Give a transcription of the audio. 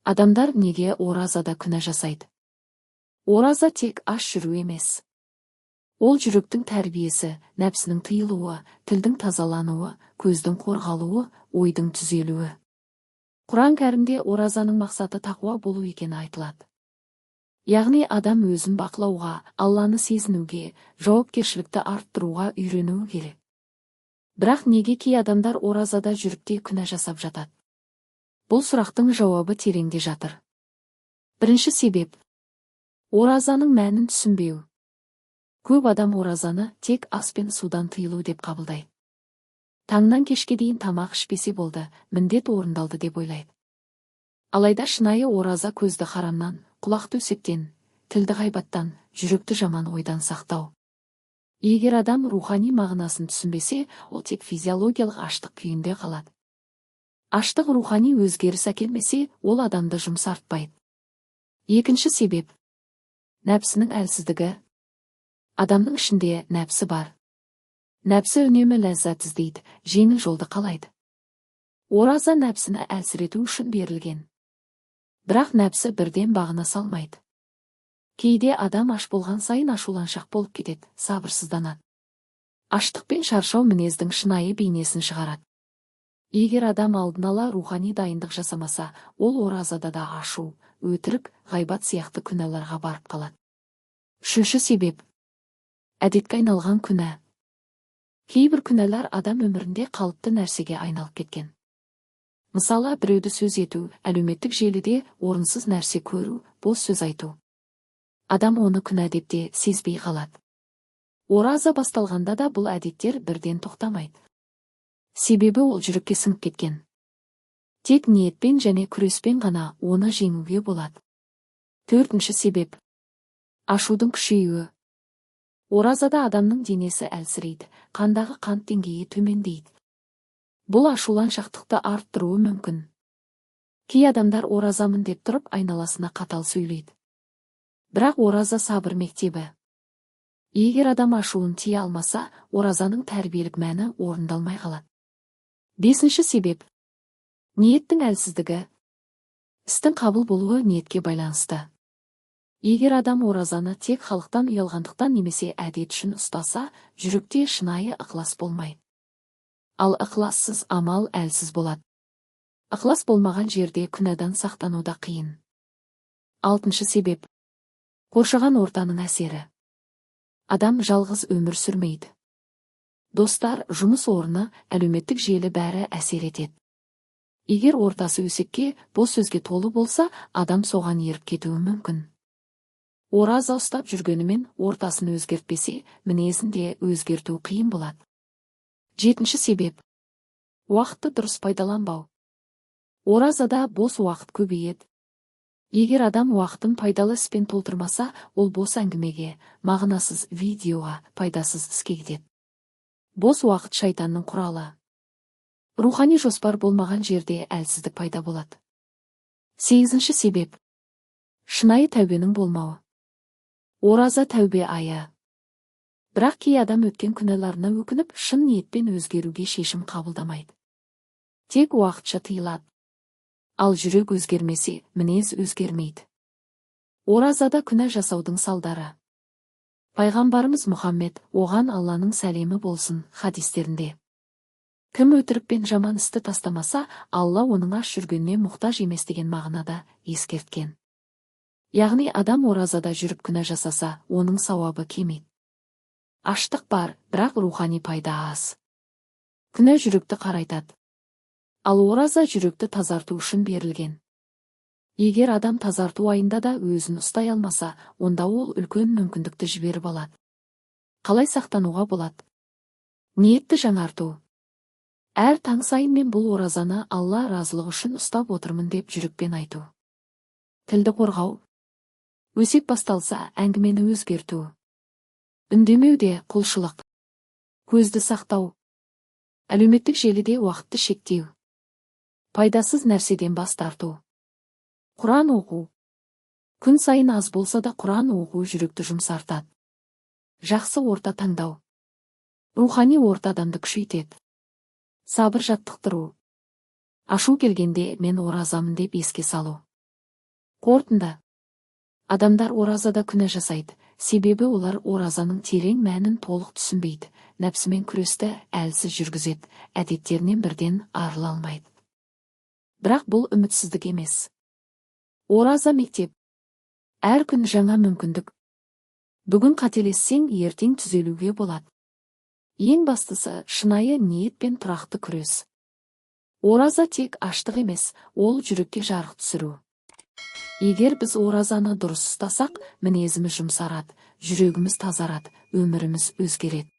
Адамдар неге оразада күнә жасайды? Ораза тек аш жүру емес. Ол жүректің тәрбиесі, нәпсінің тыйылуы, тілдің тазалануы, көздің қорғалуы, ойдың түзелуі. Құран кәрімде оразаның мақсаты тақуа болу екені айтылады. Яғни адам өзін бақылауға, Алланы сезінуге, жауапкершілікті арттыруға үйренуі керек. Бірақ неге кей адамдар оразада жүріп те күнә жасап жатады? Бұл сұрақтың жауабы тереңде жатыр. Бірінші себеп – оразаның мәнін түсінбеу. Көп адам оразаны тек ас пен судан тыйылу деп қабылдайды. Таңнан кешке дейін тамақ ішпесе болды, міндет орындалды деп ойлайды. Алайда шынайы ораза көзді харамнан, құлақты өсектен, тілді ғайбаттан, жүректі жаман ойдан сақтау. Егер адам рухани мағынасын түсінбесе, ол тек физиологиялық аштық күйінде қалады. Аштық рухани өзгеріс әкелмесе, ол адамды жұмсартпайды. Екінші себеп – нәпсінің әлсіздігі. Адамның ішінде нәпсі бар. Нәпсі үнемі ләззат іздейді, жеңіл жолды қалайды. Ораза нәпсіні әлсірету үшін берілген. Бірақ нәпсі бірден бағына салмайды. Кейде адам аш болған сайын ашуланшақ болып кетеді, сабырсызданады. Аштық пен шаршау мінездің шынайы бейнесін шығарады. Егер адам алдын ала рухани дайындық жасамаса, ол оразада да ашу, өтірік, ғайбат сияқты күнәларға барып қалады. Үшінші себеп – әдетке айналған күнә. Кейбір күнәлар адам өмірінде қалыпты нәрсеге айналып кеткен. Мысалы, біреуді сөз ету, әлеуметтік желіде орынсыз нәрсе көру, бос сөз айту. Адам оны күнә деп те сезбей қалады. Ораза басталғанда да бұл әдеттер бірден тоқтамайды. Себебі ол жүрекке сіңіп кеткен. Тек ниетпен және күреспен ғана оны жеңуге болады. Төртінші себеп – ашудың күшеюі. Оразада адамның денесі әлсірейді, қандағы қант деңгейі төмендейді. Бұл ашуланшақтықты арттыруы мүмкін. Кей адамдар оразамын деп тұрып айналасына қатал сөйлейді. Бірақ ораза сабыр мектебі. Егер адам ашуын тие алмаса, оразаның тәрбиелік мәні орындалмай қалады. Бесінші себеп – ниеттің әлсіздігі. Істің қабыл болуы ниетке байланысты. Егер адам оразаны тек халықтан ұялғандықтан немесе әдет үшін ұстаса, жүректе шынайы ықылас болмайды. Ал ықылассыз амал әлсіз болады. Ықылас болмаған жерде күнәдан сақтану да қиын. Алтыншы себеп – қоршаған ортаның әсері. Адам жалғыз өмір сүрмейді. Достар, жұмыс орны, әлеуметтік желі бәрі әсер етеді. Егер ортасы өсекке, бос сөзге толы болса, адам соған еріп кетуі мүмкін. Ораза ұстап жүргенімен ортасын өзгертпесе, мінезін де өзгерту қиын болады. Жетінші себеп – уақытты дұрыс пайдаланбау. Оразада бос уақыт көбейеді. Егер адам уақытын пайдалы іспен толтырмаса, ол бос әңгімеге, мағынасыз видеоға, пайдасыз іске кетеді. Бос уақыт шайтанның құралы. Рухани жоспар болмаған жерде әлсіздік пайда болады. Сегізінші себеп – шынайы тәубенің болмауы. Ораза тәубе айы. Бірақ кей адам өткен күнәларына өкініп, шын ниетпен өзгеруге шешім қабылдамайды. Тек уақытша тыйылады. Ал жүрек өзгермесе, мінез өзгермейді. Оразада күнә жасаудың салдары. Пайғамбарымыз Мұхаммед, оған Алланың сәлемі болсын, хадистерінде: кім өтірік пен жаман істі тастамаса, Алла оның аш жүргеніне мұқтаж емес деген мағынада ескерткен. Яғни адам оразада жүріп күнә жасаса, оның сауабы кемейді. Аштық бар, бірақ рухани пайда аз. Күнә жүректі қарайтады. Ал ораза жүректі тазарту үшін берілген. Егер адам тазарту айында да өзін ұстай алмаса, онда ол үлкен мүмкіндікті жіберіп алады. Қалай сақтануға болады? Ниетті жаңарту. Әр таң сайын мен бұл оразаны Алла разылығы үшін ұстап отырмын деп жүрекпен айту. Тілді қорғау. Өсек басталса, әңгімені өзгерту. Үндемеуде құлшылық. Көзді сақтау. Әлеуметтік желіде уақытты шектеу. Пайдасыз нәрседен бас тарту. Құран оқу. Күн сайын аз болса да Құран оқу жүректі жұмсартады. Жақсы орта таңдау. Рухани орта адамды күшейтеді. Сабыр жаттықтыру. Ашу келгенде мен оразамын деп еске салу. Қорытынды. Адамдар оразада күнә жасайды, себебі олар оразаның терең мәнін толық түсінбейді, нәпсімен күресті әлсіз жүргізеді, әдеттерінен бірден арыла алмайды. Бірақ бұл үмітсіздік емес. Ораза мектеп. Әр күн жаңа мүмкіндік. Бүгін қателессең, ертең түзелуге болады. Ең бастысы шынайы ниет пен тұрақты күрес. Ораза тек аштық емес, ол жүрекке жарық түсіру. Егер біз оразаны дұрыс ұстасақ, мінезіміз жұмсарады, жүрегіміз тазарады, өміріміз өзгереді.